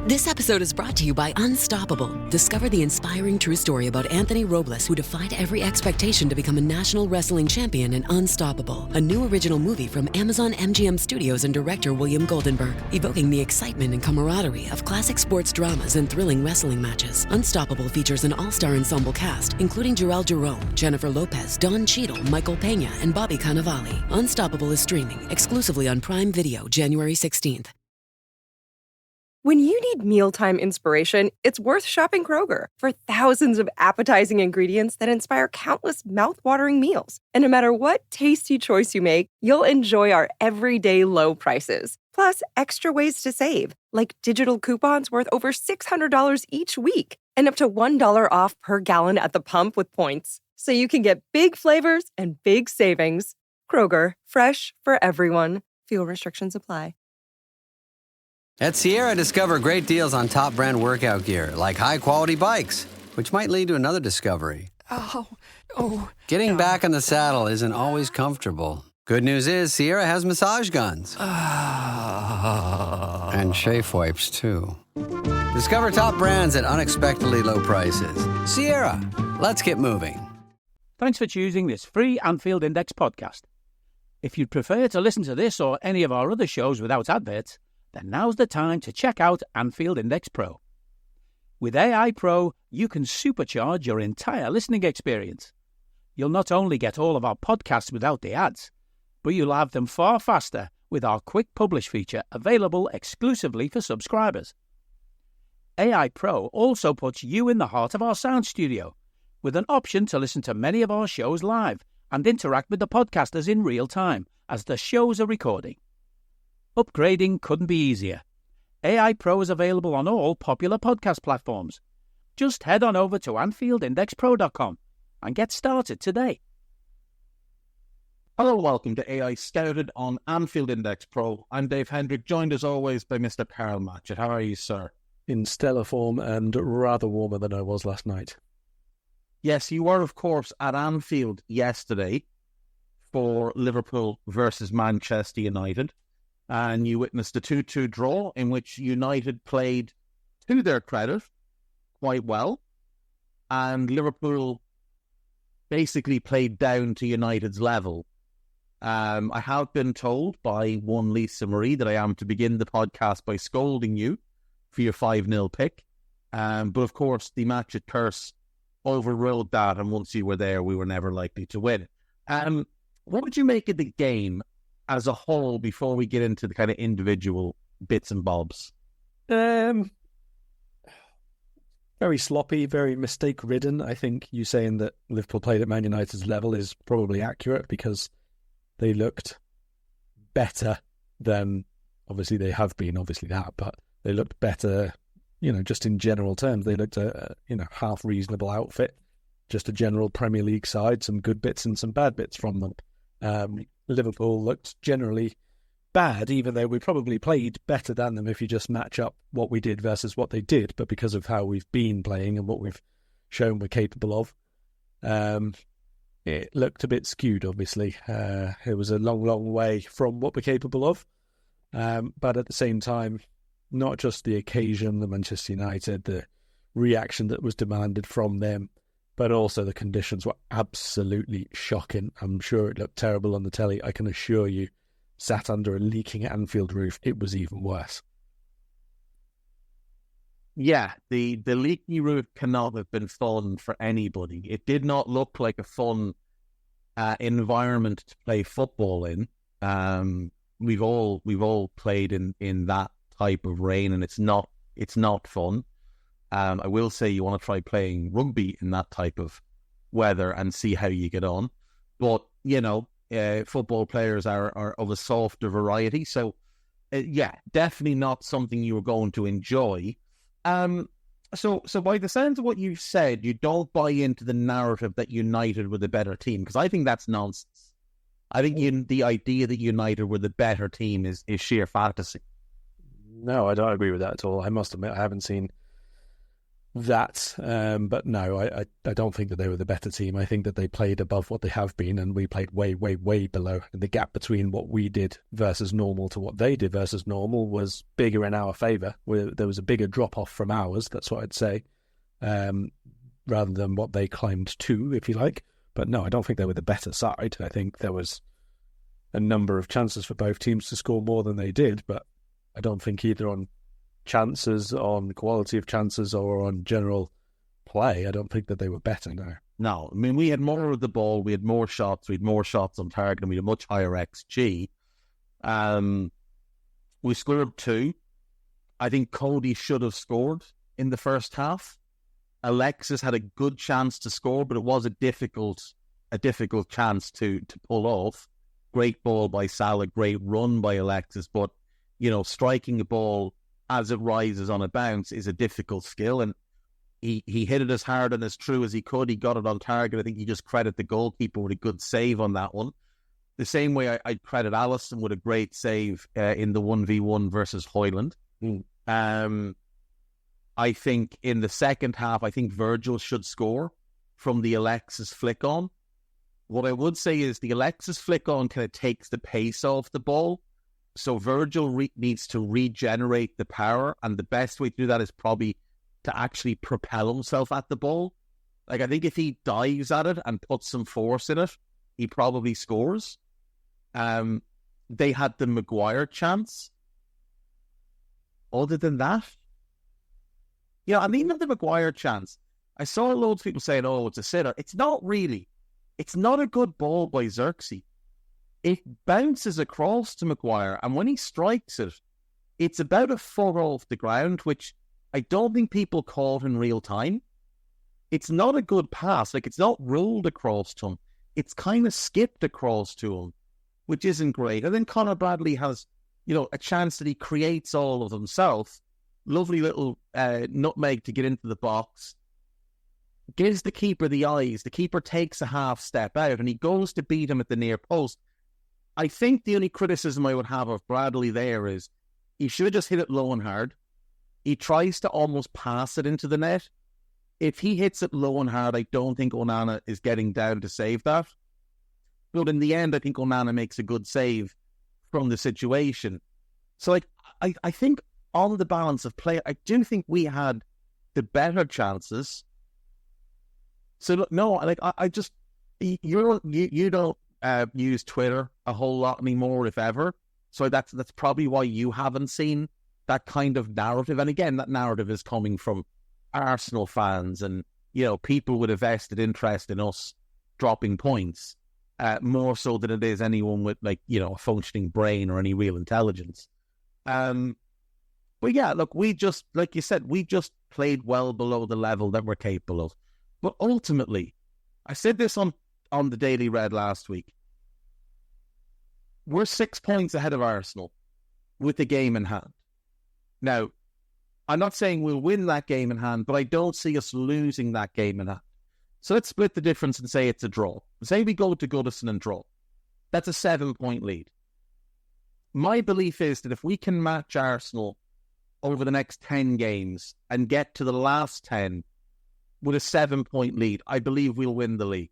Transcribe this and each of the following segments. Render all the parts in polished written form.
This episode is brought to you by Unstoppable. Discover the inspiring true story about Anthony Robles, who defied every expectation to become a national wrestling champion in Unstoppable, a new original movie from Amazon MGM Studios and director William Goldenberg, evoking the excitement and camaraderie of classic sports dramas and thrilling wrestling matches. Unstoppable features an all-star ensemble cast, including Jarrell Jerome, Jennifer Lopez, Don Cheadle, Michael Pena, and Bobby Cannavale. Unstoppable is streaming exclusively on Prime Video January 16th. When you need mealtime inspiration, it's worth shopping Kroger for thousands of appetizing ingredients that inspire countless mouth-watering meals. And no matter what tasty choice you make, you'll enjoy our everyday low prices. Plus, extra ways to save, like digital coupons worth over $600 each week and up to $1 off per gallon at the pump with points. So you can get big flavors and big savings. Kroger, fresh for everyone. Fuel restrictions apply. At Sierra, discover great deals on top brand workout gear, like high-quality bikes, which might lead to another discovery. Getting back on the saddle isn't always comfortable. Good news is Sierra has massage guns. And chafe wipes, too. Discover top brands at unexpectedly low prices. Sierra, let's get moving. Thanks for choosing this free Anfield Index podcast. If you'd prefer to listen to this or any of our other shows without adverts, then now's the time to check out Anfield Index Pro. With AI Pro, you can supercharge your entire listening experience. You'll not only get all of our podcasts without the ads, but you'll have them far faster with our Quick Publish feature available exclusively for subscribers. AI Pro also puts you in the heart of our sound studio, with an option to listen to many of our shows live and interact with the podcasters in real time as the shows are recording. Upgrading couldn't be easier. AI Pro is available on all popular podcast platforms. Just head on over to AnfieldIndexPro.com and get started today. Hello and welcome to AI Scouted on Anfield Index Pro. I'm Dave Hendrick, joined as always by Mr. Karl Matchett. How are you, sir? In stellar form and rather warmer than I was last night. Yes, you were, of course, at Anfield yesterday for Liverpool versus Manchester United. And you witnessed a 2-2 draw in which United played, to their credit, quite well. And Liverpool basically played down to United's level. I have been told by one Lisa Marie that I am to begin the podcast by scolding you for your 5-0 pick. But of course, the Matchett curse overruled that. And once you were there, we were never likely to win. What did you make of the game as a whole before we get into the kind of individual bits and bobs? Very sloppy, very mistake-ridden. I think you saying that Liverpool played at Man United's level is probably accurate because they looked better than, obviously they have been, obviously that, but they looked better, just in general terms. They looked a half reasonable outfit, just a general Premier League side, some good bits and some bad bits from them. Liverpool looked generally bad, even though we probably played better than them if you just match up what we did versus what they did. But because of how we've been playing and what we've shown we're capable of, it looked a bit skewed, obviously. It was a long, long way from what we're capable of. But at the same time, not just the occasion, the Manchester United, the reaction that was demanded from them, but also the conditions were absolutely shocking. I'm sure it looked terrible on the telly. I can assure you, sat under a leaking Anfield roof, it was even worse. Yeah, the leaky roof cannot have been fun for anybody. It did not look like a fun environment to play football in. We've all played in that type of rain, and it's not fun. I will say you want to try playing rugby in that type of weather and see how you get on. But, football players are of a softer variety. So, definitely not something you were going to enjoy. So by the sounds of what you've said, you don't buy into the narrative that United were the better team, because I think that's nonsense. I think the idea that United were the better team is sheer fantasy. No, I don't agree with that at all. I must admit, I haven't seen that. But no, I don't think that they were the better team. I think that they played above what they have been, and we played way, way, way below. And the gap between what we did versus normal to what they did versus normal was bigger in our favour. There was a bigger drop-off from ours, that's what I'd say, rather than what they climbed to, if you like. But no, I don't think they were the better side. I think there was a number of chances for both teams to score more than they did, but I don't think either on chances, on quality of chances, or on general play, I don't think that they were better, no. No, I mean, we had more of the ball, we had more shots, we had more shots on target, and we had a much higher XG. We scored 2. I think Cody should have scored in the first half. Alexis had a good chance to score, but it was a difficult chance to pull off. Great ball by Salah, great run by Alexis, but, striking a ball as it rises on a bounce is a difficult skill, and he hit it as hard and as true as he could. He got it on target. I think you just credit the goalkeeper with a good save on that one. The same way I'd credit Alisson with a great save in the 1v1 versus Højlund. I think in the second half, I think Virgil should score from the Alexis flick on. What I would say is the Alexis flick on kind of takes the pace off the ball. So Virgil needs to regenerate the power. And the best way to do that is probably to actually propel himself at the ball. Like, I think if he dives at it and puts some force in it, he probably scores. They had the Maguire chance. Other than that, and even the Maguire chance, I saw loads of people saying, oh, it's a sitter. It's not really. It's not a good ball by Xerxes. It bounces across to Maguire, and when he strikes it, it's about a foot off the ground, which I don't think people caught in real time. It's not a good pass. Like, it's not rolled across to him. It's kind of skipped across to him, which isn't great. And then Conor Bradley has, a chance that he creates all of himself. Lovely little nutmeg to get into the box. Gives the keeper the eyes. The keeper takes a half step out and he goes to beat him at the near post. I think the only criticism I would have of Bradley there is he should have just hit it low and hard. He tries to almost pass it into the net. If he hits it low and hard, I don't think Onana is getting down to save that. But in the end, I think Onana makes a good save from the situation. So I think on the balance of play, I do think we had the better chances. So look, no, I just, you don't use Twitter a whole lot anymore, if ever. So that's probably why you haven't seen that kind of narrative. And again, that narrative is coming from Arsenal fans and, people with a vested interest in us dropping points, more so than it is anyone with a functioning brain or any real intelligence. But yeah, look, we just, like you said, we just played well below the level that we're capable of. But ultimately, I said this on the Daily Red last week, we're 6 points ahead of Arsenal with the game in hand. Now, I'm not saying we'll win that game in hand, but I don't see us losing that game in hand. So let's split the difference and say it's a draw. Say we go to Goodison and draw. That's a 7-point lead. My belief is that if we can match Arsenal over the next 10 games and get to the last 10 with a 7-point lead, I believe we'll win the league.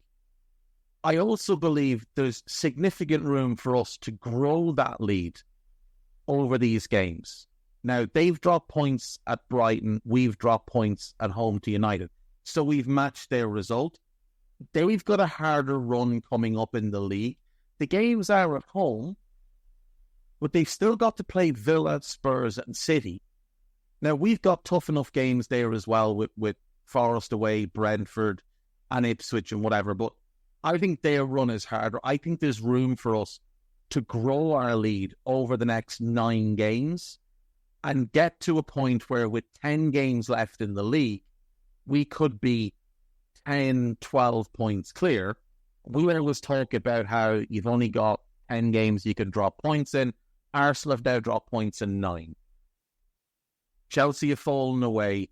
I also believe there's significant room for us to grow that lead over these games. Now, they've dropped points at Brighton. We've dropped points at home to United. So we've matched their result. They've got a harder run coming up in the league. The games are at home, but they've still got to play Villa, Spurs and City. Now, we've got tough enough games there as well with Forest away, Brentford and Ipswich and whatever, but I think their run is harder. I think there's room for us to grow our lead over the next 9 games and get to a point where with 10 games left in the league, we could be 10, 12 points clear. We always talk about how you've only got 10 games you can drop points in. Arsenal have now dropped points in 9. Chelsea have fallen away.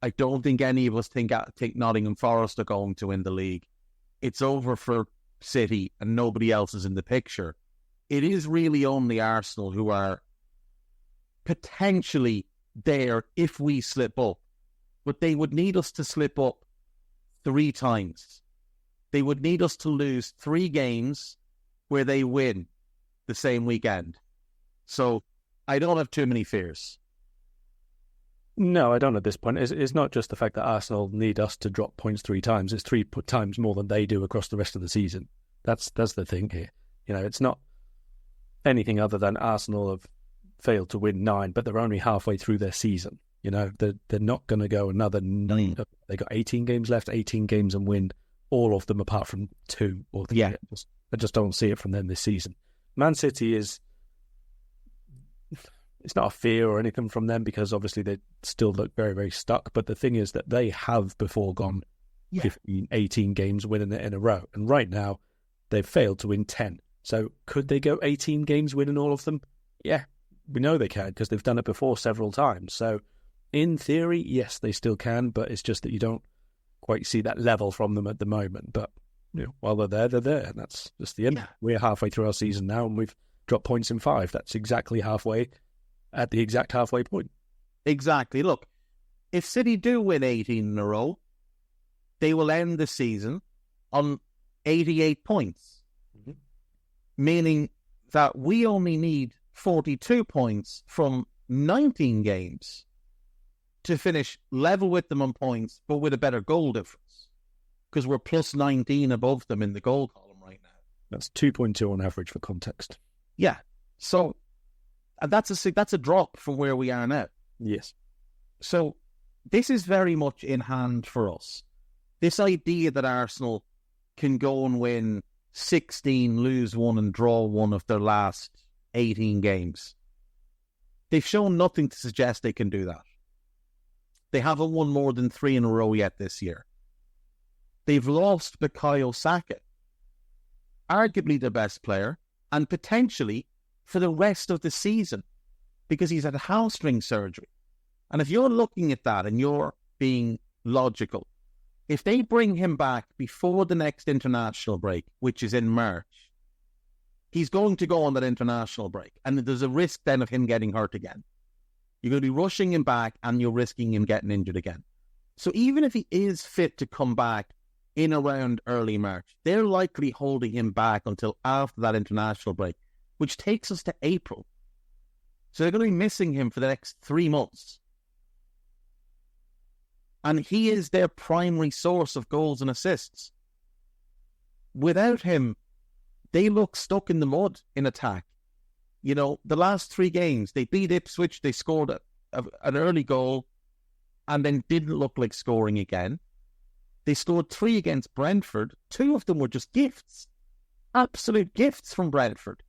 I don't think any of us think Nottingham Forest are going to win the league. It's over for City and nobody else is in the picture. It is really only Arsenal who are potentially there if we slip up but they would need us to slip up 3 times. They would need us to lose 3 games where they win the same weekend. So I don't have too many fears. No, I don't at this point. It's not just the fact that Arsenal need us to drop points 3 times. It's 3 times more than they do across the rest of the season. That's the thing here. It's not anything other than Arsenal have failed to win 9, but they're only halfway through their season. They're not going to go another 9. They got 18 games left, 18 games and win all of them apart from 2 or 3. Yeah. I just don't see it from them this season. Man City is... It's not a fear or anything from them because obviously they still look very, very stuck. But the thing is that they have before gone 15, 18 games winning it in a row. And right now, they've failed to win 10. So could they go 18 games winning all of them? Yeah, we know they can because they've done it before several times. So in theory, yes, they still can. But it's just that you don't quite see that level from them at the moment. But while they're there. And that's just the end. Yeah. We're halfway through our season now and we've dropped points in 5. That's exactly halfway. At the exact halfway point. Exactly. Look, if City do win 18 in a row, they will end the season on 88 points. Mm-hmm. Meaning that we only need 42 points from 19 games to finish level with them on points, but with a better goal difference. Because we're plus 19 above them in the goal column right now. That's 2.2 on average for context. Yeah. So... And that's a drop from where we are now. Yes. So this is very much in hand for us. This idea that Arsenal can go and win 16, lose 1 and draw 1 of their last 18 games. They've shown nothing to suggest they can do that. They haven't won more than 3 in a row yet this year. They've lost Bukayo Saka, arguably the best player, and potentially for the rest of the season because he's had hamstring surgery. And if you're looking at that and you're being logical, if they bring him back before the next international break, which is in March, he's going to go on that international break. And there's a risk then of him getting hurt again. You're going to be rushing him back and you're risking him getting injured again. So even if he is fit to come back in around early March, they're likely holding him back until after that international break, which takes us to April. So they're going to be missing him for the next 3 months. And he is their primary source of goals and assists. Without him, they look stuck in the mud in attack. The last 3 games, they beat Ipswich, they scored an early goal, and then didn't look like scoring again. They scored 3 against Brentford. 2 of them were just gifts. Absolute gifts from Brentford.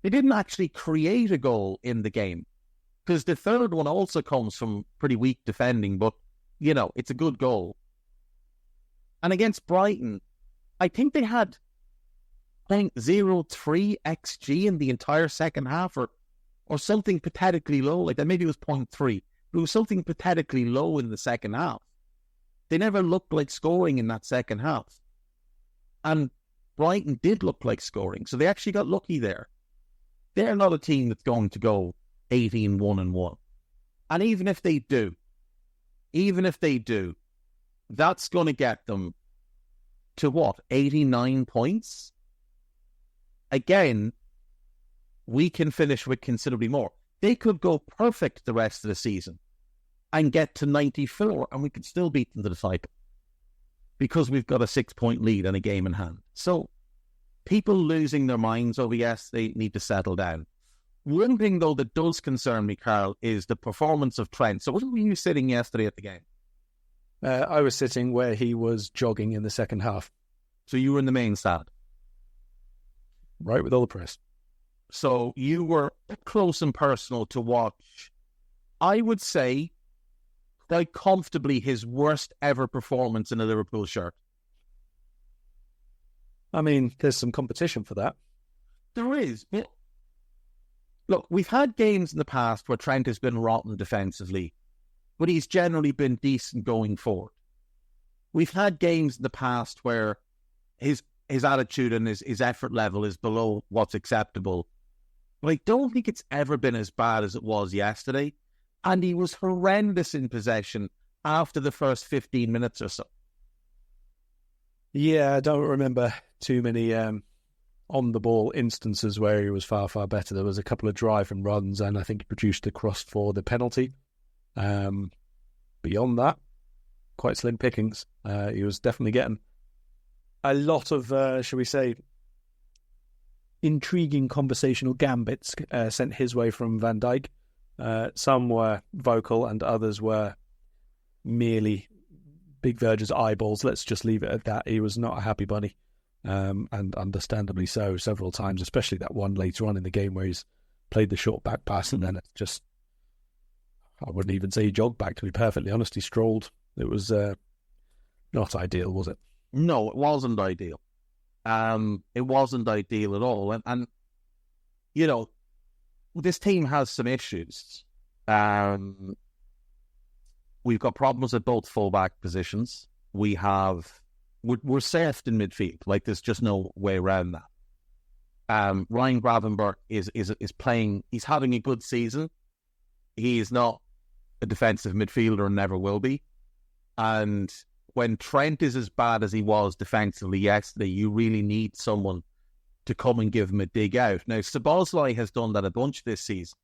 They didn't actually create a goal in the game because the third one also comes from pretty weak defending, but, it's a good goal. And against Brighton, I think they had 0.03 XG in the entire second half or something pathetically low, like that. Maybe it was 0.3, but it was something pathetically low in the second half. They never looked like scoring in that second half. And Brighton did look like scoring, so they actually got lucky there. They're not a team that's going to go 18-1-1. And even if they do, that's going to get them to 89 points? Again, we can finish with considerably more. They could go perfect the rest of the season and get to 94 and we could still beat them to the title because we've got a 6-point lead and a game in hand. So people losing their minds over, yes, they need to settle down. One thing, though, that does concern me, Carl, is the performance of Trent. So where were you sitting yesterday at the game? I was sitting where he was jogging in the second half. So you were in the main stand? Right with all the press. So you were close and personal to watch, I would say, quite comfortably his worst ever performance in a Liverpool shirt. I mean, there's some competition for that. There is. But look, we've had games in the past where Trent has been rotten defensively, but he's generally been decent going forward. We've had games in the past where his attitude and his effort level is below what's acceptable. But I don't think it's ever been as bad as it was yesterday. And he was horrendous in possession after the first 15 minutes or so. Yeah, I don't remember too many on-the-ball instances where he was far, far better. There was a couple of drive and runs, and I think he produced the cross for the penalty. Beyond that, quite slim pickings. He was definitely getting a lot of, shall we say, intriguing conversational gambits sent his way from Van Dijk. Some were vocal and others were merely Big Verge's eyeballs. Let's just leave it at that. He was not a happy bunny, and understandably so several times, especially that one later on in the game where he's played the short back pass and then it's just, I wouldn't even say he jogged back, to be perfectly honest. He strolled. It was not ideal, was it? No, it wasn't ideal. It wasn't ideal at all. And you know, this team has some issues. We've got problems at both fullback positions. We're safe in midfield. Like, there's just no way around that. Ryan Gravenberch is playing. He's having a good season. He is not a defensive midfielder and never will be. And when Trent is as bad as he was defensively yesterday, you really need someone to come and give him a dig out. Now, Szoboszlai has done that a bunch this season.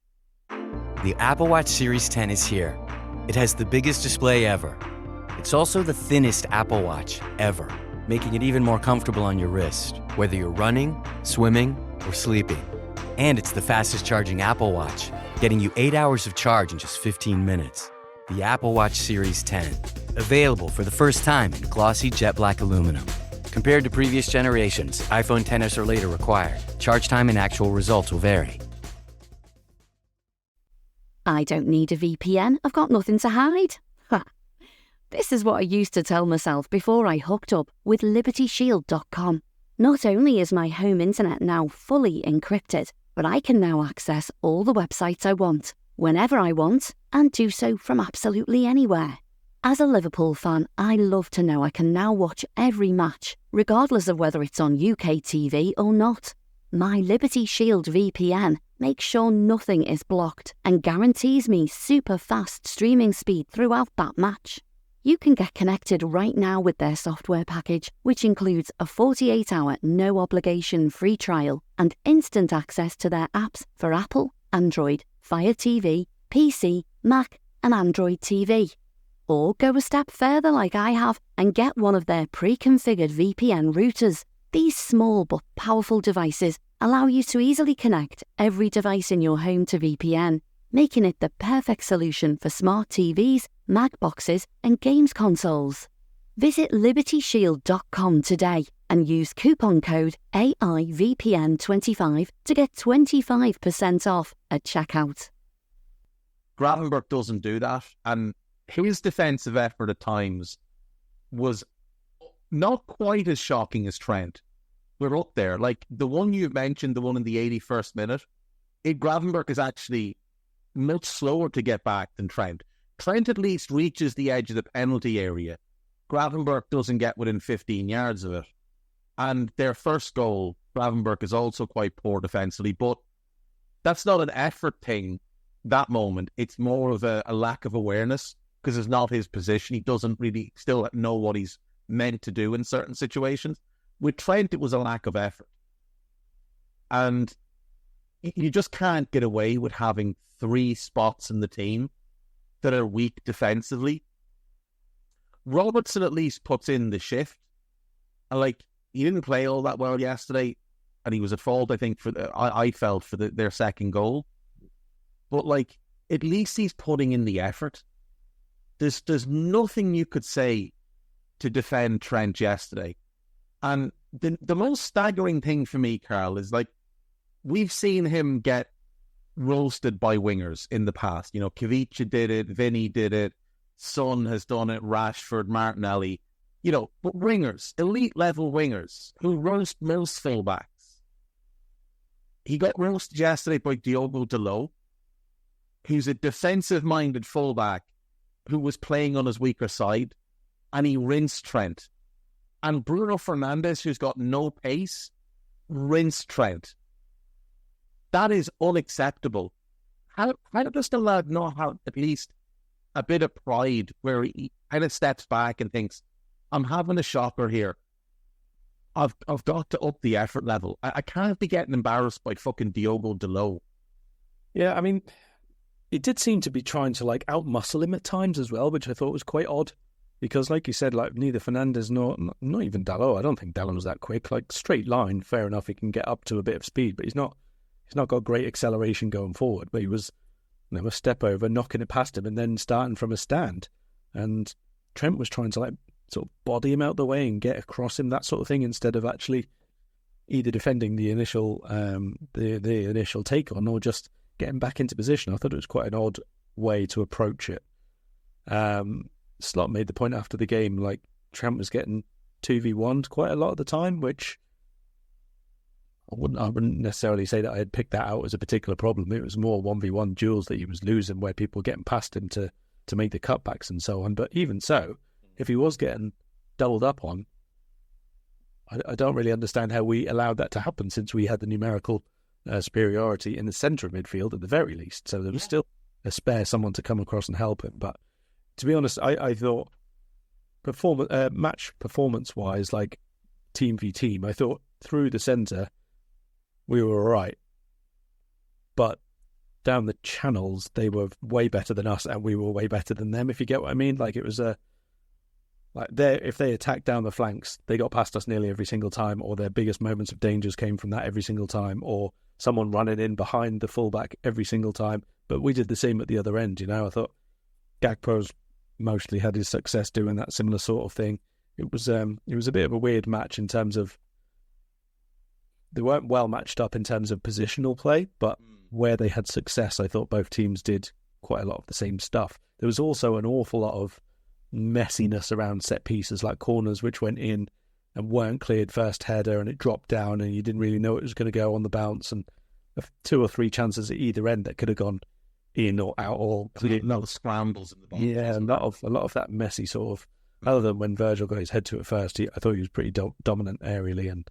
The Apple Watch Series 10 is here. It has the biggest display ever. It's also the thinnest Apple Watch ever, making it even more comfortable on your wrist, whether you're running, swimming, or sleeping. And it's the fastest charging Apple Watch, getting you 8 hours of charge in just 15 minutes. The Apple Watch Series 10. Available for the first time in glossy jet black aluminum. Compared to previous generations, iPhone XS or later required. Charge time and actual results will vary. I don't need a VPN. I've got nothing to hide. Ha! This is what I used to tell myself before I hooked up with LibertyShield.com. Not only is my home internet now fully encrypted, but I can now access all the websites I want, whenever I want, and do so from absolutely anywhere. As a Liverpool fan, I love to know I can now watch every match, regardless of whether it's on UK TV or not. My Liberty Shield VPN makes sure nothing is blocked and guarantees me super fast streaming speed throughout that match. You can get connected right now with their software package, which includes a 48-hour no-obligation free trial and instant access to their apps for Apple, Android, Fire TV, PC, Mac and Android TV. Or go a step further like I have and get one of their pre-configured VPN routers. These small but powerful devices allow you to easily connect every device in your home to VPN, making it the perfect solution for smart TVs, Mac boxes and games consoles. Visit LibertyShield.com today and use coupon code AIVPN25 to get 25% off at checkout. Gravenberch doesn't do that, and his defensive effort at times was not quite as shocking as Trent. We're up there. Like the one you mentioned, the one in the 81st minute, Gravenberch is actually much slower to get back than Trent. Trent at least reaches the edge of the penalty area. Gravenberch doesn't get within 15 yards of it. And their first goal, Gravenberch is also quite poor defensively, but that's not an effort thing, that moment. It's more of a lack of awareness, because it's not his position. He doesn't really still know what he's meant to do in certain situations. With Trent, it was a lack of effort. And you just can't get away with having three spots in the team that are weak defensively. Robertson at least puts in the shift. And he didn't play all that well yesterday, and he was at fault, I think, I felt, for their second goal. But at least he's putting in the effort. There's nothing you could say to defend Trent yesterday. And the most staggering thing for me, Karl, is we've seen him get roasted by wingers in the past. You know, Kavicha did it, Vinny did it, Son has done it, Rashford, Martinelli. You know, but wingers, elite level wingers who roast most fullbacks. He got roasted yesterday by Diogo Dalot, who's a defensive-minded fullback who was playing on his weaker side, and he rinsed Trent. And Bruno Fernandes, who's got no pace, rinsed Trent. That is unacceptable. how does the lad not have at least a bit of pride where he kind of steps back and thinks, I'm having a shocker here. I've got to up the effort level. I can't be getting embarrassed by fucking Diogo Dalot. Yeah, I mean, it did seem to be trying to like outmuscle him at times as well, which I thought was quite odd. Because like you said, like neither Fernandes nor not even Dalot. I don't think Dalot was that quick. Like straight line, fair enough, he can get up to a bit of speed, but he's not got great acceleration going forward. But he was, a step over, knocking it past him, and then starting from a stand. And Trent was trying to like sort of body him out the way and get across him, that sort of thing, instead of actually either defending the initial the initial take on or just getting back into position. I thought it was quite an odd way to approach it. Slot made the point after the game, like Trent was getting 2v1'd quite a lot of the time, which I wouldn't necessarily say that I had picked that out as a particular problem. It was more 1v1 duels that he was losing where people were getting past him to make the cutbacks and so on. But even so, if he was getting doubled up on, I don't really understand how we allowed that to happen, since we had the numerical superiority in the centre of midfield at the very least. So there was still a spare someone to come across and help him. But to be honest, I thought match performance-wise, like team v team, I thought through the centre we were all right. But down the channels, they were way better than us and we were way better than them, if you get what I mean. Like it was if they attacked down the flanks, they got past us nearly every single time, or their biggest moments of dangers came from that every single time, or someone running in behind the fullback every single time. But we did the same at the other end, I thought Gakpo's mostly had his success doing that similar sort of thing. It was a bit of a weird match in terms of they weren't well matched up in terms of positional play, but where they had success, I thought both teams did quite a lot of the same stuff. There was also an awful lot of messiness around set pieces, like corners which went in and weren't cleared first header, and it dropped down and you didn't really know it was going to go on the bounce, and 2 or 3 chances at either end that could have gone in or out, or a lot of scrambles in the box. Yeah, a lot of that messy sort of. Other than when Virgil got his head to it first, I thought he was pretty dominant aerially, and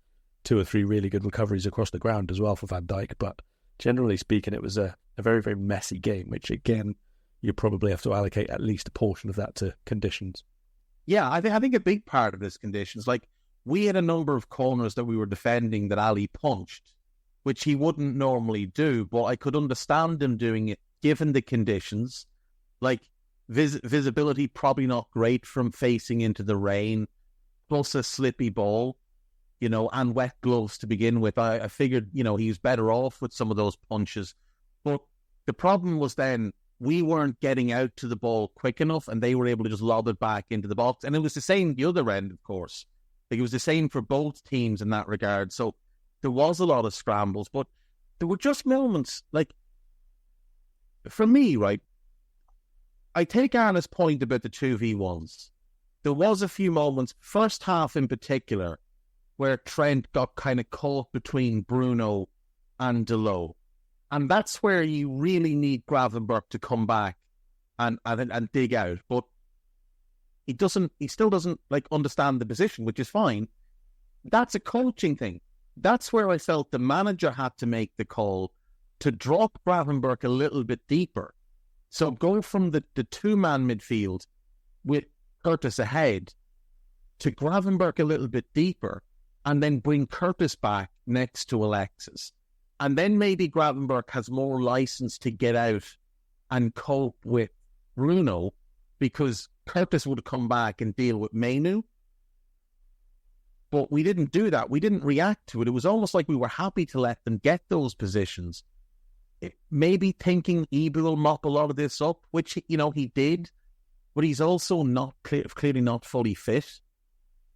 2 or 3 really good recoveries across the ground as well for Van Dijk. But generally speaking, it was a very, very messy game, which again, you probably have to allocate at least a portion of that to conditions. Yeah, I think a big part of this conditions, like we had a number of corners that we were defending that Ali punched, which he wouldn't normally do, but I could understand him doing it given the conditions. Like visibility probably not great from facing into the rain, plus a slippy ball, and wet gloves to begin with. I figured, he was better off with some of those punches. But the problem was then we weren't getting out to the ball quick enough, and they were able to just lob it back into the box. And it was the same the other end, of course. Like, it was the same for both teams in that regard. So there was a lot of scrambles, but there were just moments, like, for me, right, I take Anna's point about the 2v1s. There was a few moments, first half in particular, where Trent got kind of caught between Bruno and Dalot. And that's where you really need Gravenberch to come back and dig out. But he still doesn't understand the position, which is fine. That's a coaching thing. That's where I felt the manager had to make the call to drop Gravenberch a little bit deeper. So going from the 2-man midfield with Curtis ahead to Gravenberch a little bit deeper, and then bring Curtis back next to Alexis. And then maybe Gravenberch has more license to get out and cope with Bruno, because Curtis would come back and deal with Mainu. But we didn't do that. We didn't react to it. It was almost like we were happy to let them get those positions. Maybe thinking Ibu will mop a lot of this up, which, he did. But he's also clearly not fully fit.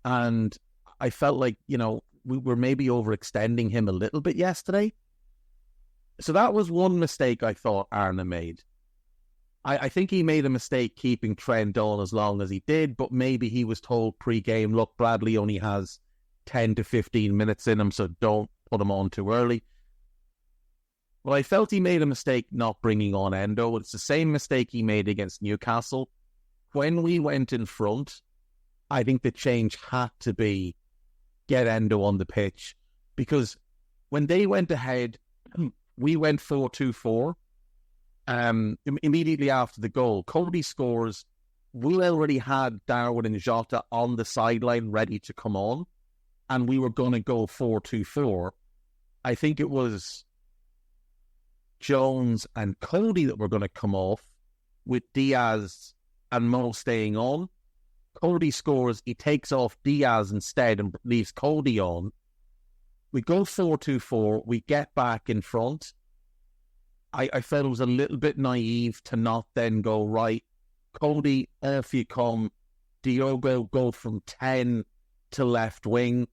And I felt like, we were maybe overextending him a little bit yesterday. So that was one mistake I thought Arne made. I think he made a mistake keeping Trent on as long as he did, but maybe he was told pre-game, look, Bradley only has 10 to 15 minutes in him, so don't put him on too early. Well, I felt he made a mistake not bringing on Endo. It's the same mistake he made against Newcastle. When we went in front, I think the change had to be get Endo on the pitch, because when they went ahead, we went 4-2-4, immediately after the goal, Cody scores. We already had Darwin and Jota on the sideline ready to come on, and we were going to go 4-2-4. I think it was Jones and Cody that were going to come off, with Diaz and Mo staying on. Cody scores, he takes off Diaz instead and leaves Cody on. We go 4-2-4, we get back in front. I felt it was a little bit naive to not then go, right, Cody, off you come. Diogo go from 10 to left wing.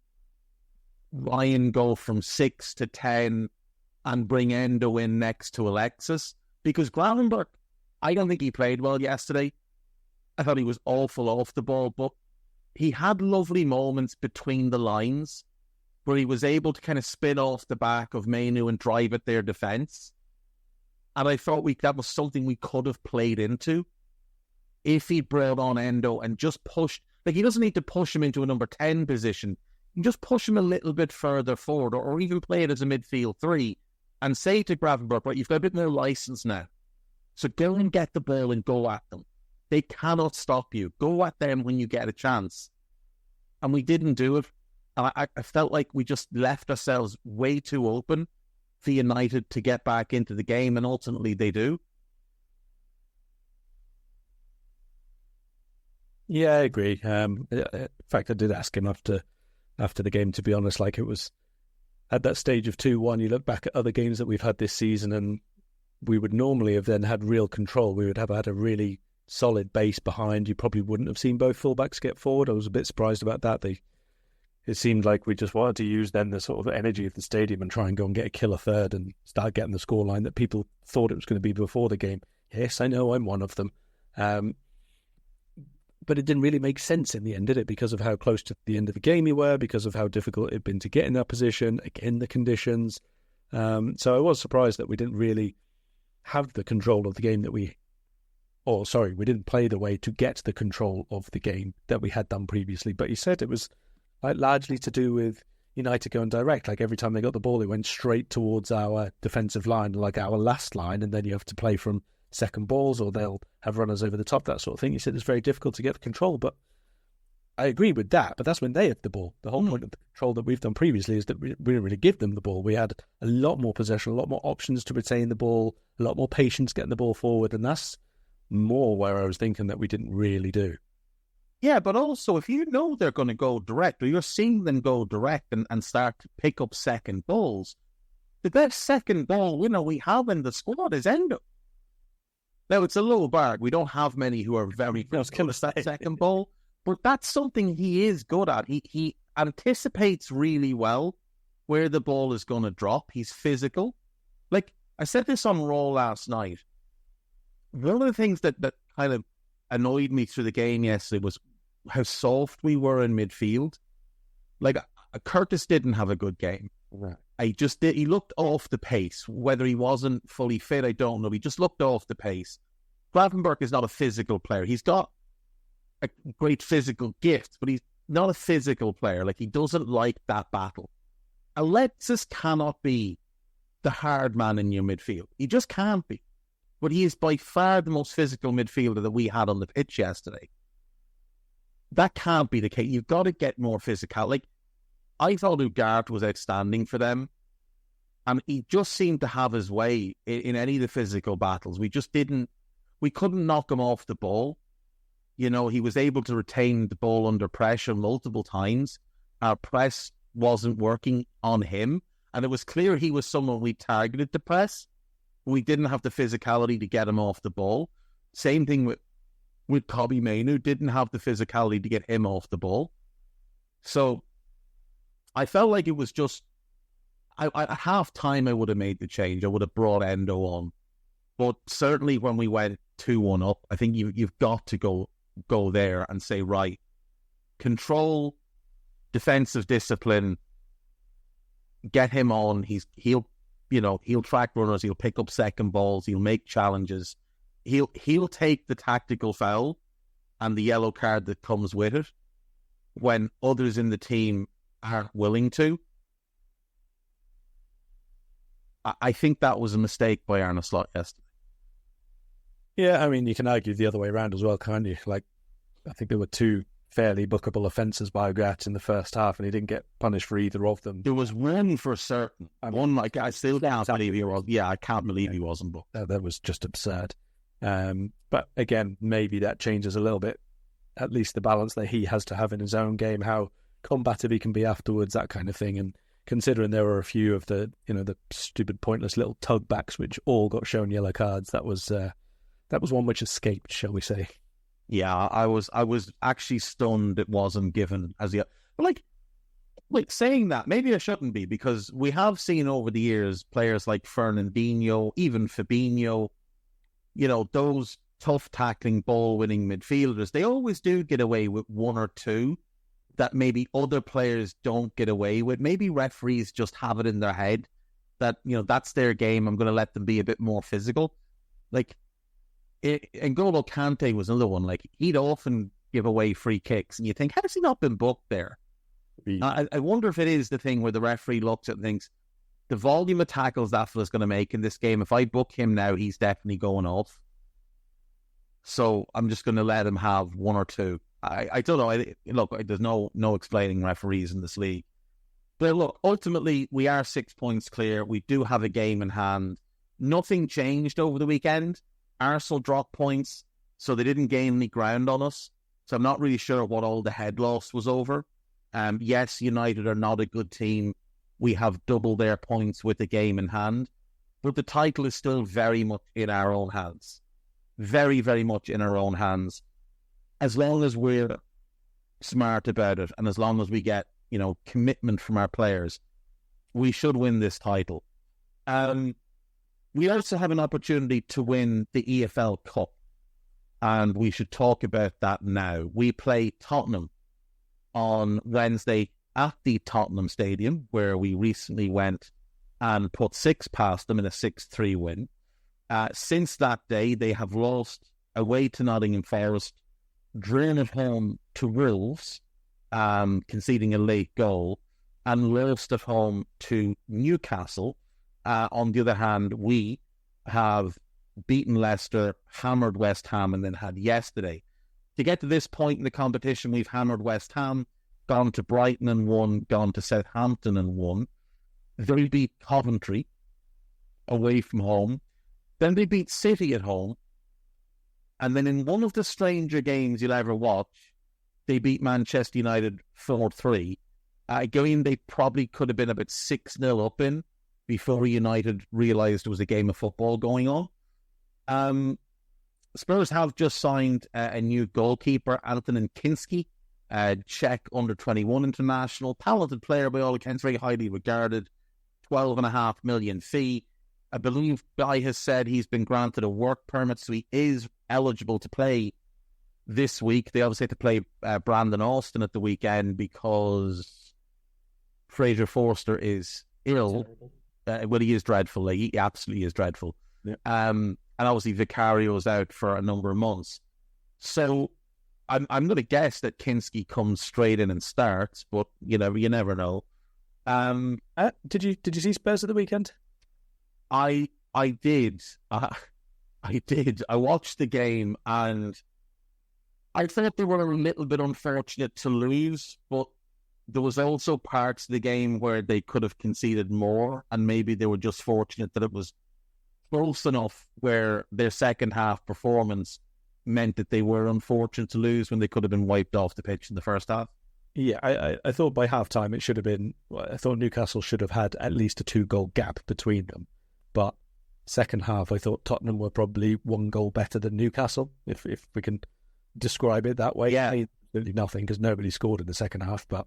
Ryan go from 6 to 10 and bring Endo in next to Alexis. Because Gravenberch, I don't think he played well yesterday. I thought he was awful off the ball, but he had lovely moments between the lines where he was able to kind of spin off the back of Mainu and drive at their defence. And I thought that was something we could have played into if he brought on Endo and just pushed. Like, he doesn't need to push him into a number 10 position. You can just push him a little bit further forward, or even play it as a midfield 3 and say to Gravenberch, right, you've got a bit more license now. So go and get the ball and go at them. They cannot stop you. Go at them when you get a chance. And we didn't do it. And I felt like we just left ourselves way too open for United to get back into the game, and ultimately they do. Yeah, I agree. In fact, I did ask him after the game, to be honest, like, it was at that stage of 2-1, you look back at other games that we've had this season and we would normally have then had real control. We would have had a really solid base behind. You probably wouldn't have seen both fullbacks get forward. I was a bit surprised about that. It seemed like we just wanted to use then the sort of energy of the stadium and try and go and get a killer third and start getting the scoreline that people thought it was going to be before the game. Yes, I know I'm one of them. But it didn't really make sense in the end, did it? Because of how close to the end of the game we were, because of how difficult it had been to get in that position, again, the conditions. So I was surprised that we didn't really have the control of the game we didn't play the way to get the control of the game that we had done previously. But you said it was largely to do with United going direct. Like, every time they got the ball, they went straight towards our defensive line, like our last line, and then you have to play from second balls, or they'll have runners over the top, that sort of thing. You said it's very difficult to get the control, but I agree with that. But that's when they have the ball. The whole point of the control that we've done previously is that we didn't really give them the ball. We had a lot more possession, a lot more options to retain the ball, a lot more patience getting the ball forward, and that's more where I was thinking that we didn't really do. Yeah, but also, if you know they're going to go direct, or you're seeing them go direct and start to pick up second balls, the best second ball winner we have in the squad is Endo. Now, it's a low bar. We don't have many who are very good at that second ball, but that's something he is good at. He anticipates really well where the ball is going to drop. He's physical. Like, I said this on Raw last night. One of the things that kind of annoyed me through the game yesterday was how soft we were in midfield. Like, Curtis didn't have a good game. Right. He looked off the pace. Whether he wasn't fully fit, I don't know. He just looked off the pace. Gravenberch is not a physical player. He's got a great physical gift, but he's not a physical player. Like, he doesn't like that battle. Alexis cannot be the hard man in your midfield. He just can't be. But he is by far the most physical midfielder that we had on the pitch yesterday. That can't be the case. You've got to get more physical. Like, I thought Ugarte was outstanding for them. And he just seemed to have his way in any of the physical battles. We couldn't knock him off the ball. You know, he was able to retain the ball under pressure multiple times. Our press wasn't working on him. And it was clear he was someone we targeted to press. We didn't have the physicality to get him off the ball. Same thing with Kobbie Mainoo. Didn't have the physicality to get him off the ball. So I felt like it was just... at half-time, I would have made the change. I would have brought Endo on. But certainly when we went 2-1 up, I think you've got to go there and say, right, control, defensive discipline, get him on. He'll track runners, he'll pick up second balls, he'll make challenges. He'll take the tactical foul and the yellow card that comes with it when others in the team aren't willing to. I think that was a mistake by Arne Slot yesterday. Yeah, I mean, you can argue the other way around as well, can't you? Like, I think there were 2 fairly bookable offences by Gratz in the first half, and he didn't get punished for either of them. There was one for certain. One, like, I still can't believe he was. Yeah, I can't believe he wasn't booked. That was just absurd. But again, maybe that changes a little bit, at least the balance that he has to have in his own game, how combative he can be afterwards, that kind of thing. And considering there were a few of the stupid, pointless little tugbacks which all got shown yellow cards, that was one which escaped, shall we say. Yeah, I was actually stunned it wasn't given as the... But like saying that, maybe I shouldn't be, because we have seen over the years players like Fernandinho, even Fabinho, those tough tackling, ball-winning midfielders, they always do get away with 1 or 2 that maybe other players don't get away with. Maybe referees just have it in their head that, that's their game, I'm going to let them be a bit more physical. Like, N'Golo Kante was another one. Like, he'd often give away free kicks, and you think, has he not been booked there? I wonder if it is the thing where the referee looks at and thinks, the volume of tackles that fella's going to make in this game, if I book him now, he's definitely going off. So I'm just going to let him have 1 or 2. I don't know. Look, there's no explaining referees in this league. But look, ultimately, we are 6 points clear. We do have a game in hand. Nothing changed over the weekend. Arsenal dropped points, so they didn't gain any ground on us. So I'm not really sure what all the head loss was over. Yes, United are not a good team. We have double their points with the game in hand. But the title is still very much in our own hands. Very, very much in our own hands. As long as we're smart about it, and as long as we get, commitment from our players, we should win this title. We also have an opportunity to win the EFL Cup, and we should talk about that now. We play Tottenham on Wednesday at the Tottenham Stadium, where we recently went and put 6 past them in a 6-3 win. Since that day, they have lost away to Nottingham Forest, drawn at home to Wolves, conceding a late goal, and lost at home to Newcastle. On the other hand, we have beaten Leicester, hammered West Ham, and then had yesterday. To get to this point in the competition, we've hammered West Ham, gone to Brighton and won, gone to Southampton and won. They beat Coventry away from home. Then they beat City at home. And then in one of the stranger games you'll ever watch, they beat Manchester United 4-3. A game they probably could have been about 6-0 up in before United realised there was a game of football going on. Spurs have just signed a new goalkeeper, Antonin Kinski, Czech under-21 international, talented player by all accounts, very highly regarded, 12.5 million fee. I believe Guy has said he's been granted a work permit, so he is eligible to play this week. They obviously have to play Brandon Austin at the weekend because Fraser Forster is ill. Well, he is dreadful. Like, he absolutely is dreadful. Yeah. And obviously Vicario's out for a number of months. So I'm going to guess that Kinski comes straight in and starts, but you never know. Did you see Spurs at the weekend? I did. I did. I watched the game and I thought they were a little bit unfortunate to lose, but there was also parts of the game where they could have conceded more, and maybe they were just fortunate that it was close enough where their second half performance meant that they were unfortunate to lose when they could have been wiped off the pitch in the first half. Yeah, I thought by half-time it should have been... I thought Newcastle should have had at least a 2-goal gap between them. But second half, I thought Tottenham were probably 1 goal better than Newcastle, if we can describe it that way. Yeah. Absolutely nothing, because nobody scored in the second half, but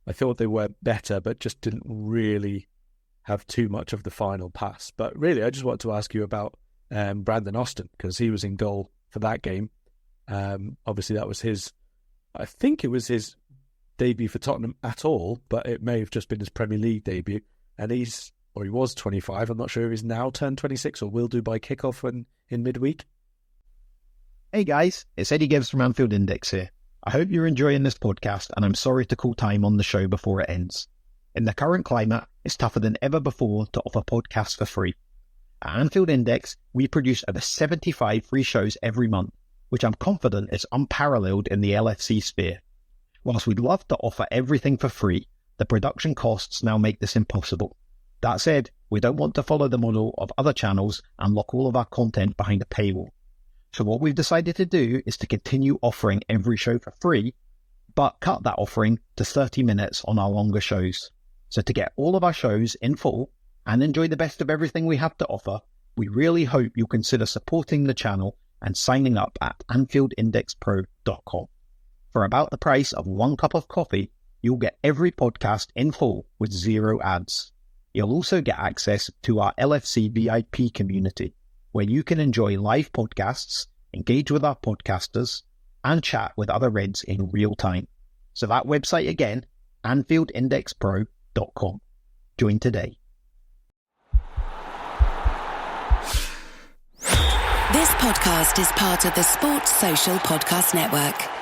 I thought they were better, but just didn't really have too much of the final pass. But really, I just wanted to ask you about Brandon Austin, because he was in goal for that game. Obviously, that was I think it was his debut for Tottenham at all, but it may have just been his Premier League debut. And he was 25. I'm not sure if he's now turned 26 or will do by kickoff in midweek. Hey guys, it's Eddie Gibbs from Anfield Index here. I hope you're enjoying this podcast, and I'm sorry to call time on the show before it ends. In the current climate, it's tougher than ever before to offer podcasts for free. At Anfield Index, we produce over 75 free shows every month, which I'm confident is unparalleled in the LFC sphere. Whilst we'd love to offer everything for free, the production costs now make this impossible. That said, we don't want to follow the model of other channels and lock all of our content behind a paywall. So what we've decided to do is to continue offering every show for free, but cut that offering to 30 minutes on our longer shows. So to get all of our shows in full and enjoy the best of everything we have to offer, we really hope you'll consider supporting the channel and signing up at AnfieldIndexPro.com. For about the price of 1 cup of coffee, you'll get every podcast in full with 0 ads. You'll also get access to our LFC VIP community, where you can enjoy live podcasts, engage with our podcasters, and chat with other Reds in real time. So that website again, AnfieldIndexPro.com. Join today. This podcast is part of the Sports Social Podcast Network.